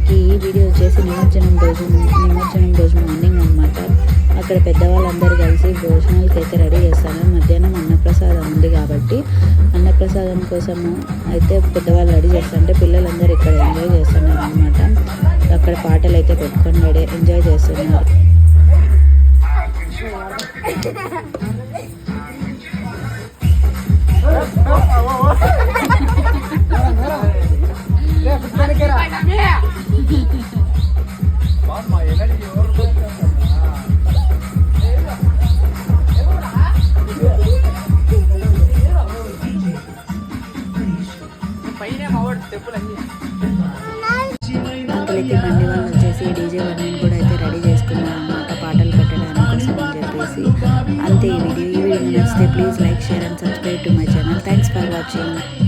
మనకి ఈ వీడియో వచ్చేసి నిమజ్జనం రోజు మార్నింగ్ అనమాట. అక్కడ పెద్దవాళ్ళందరూ కలిసి భోజనాలకి అయితే రెడీ చేస్తారు. మధ్యాహ్నం అన్నప్రసాదం ఉంది కాబట్టి అన్నప్రసాదం కోసము అయితే పెద్దవాళ్ళు రెడీ చేస్తారంటే పిల్లలందరూ ఇక్కడ ఎంజాయ్ చేస్తున్నారు అనమాట. అక్కడ పాటలు అయితే పెట్టుకొని ఎంజాయ్ చేస్తున్నారు. అంకులైతే బండి వాళ్ళు వచ్చేసి డీజే వాళ్ళని కూడా అయితే రెడీ చేసుకున్నారు అన్నమాట పాటలు పెట్టడానికి కోసం అని చెప్పేసి. అంతే ఈ వీడియో నచ్చితే please like, share and subscribe to my channel. Thanks for watching.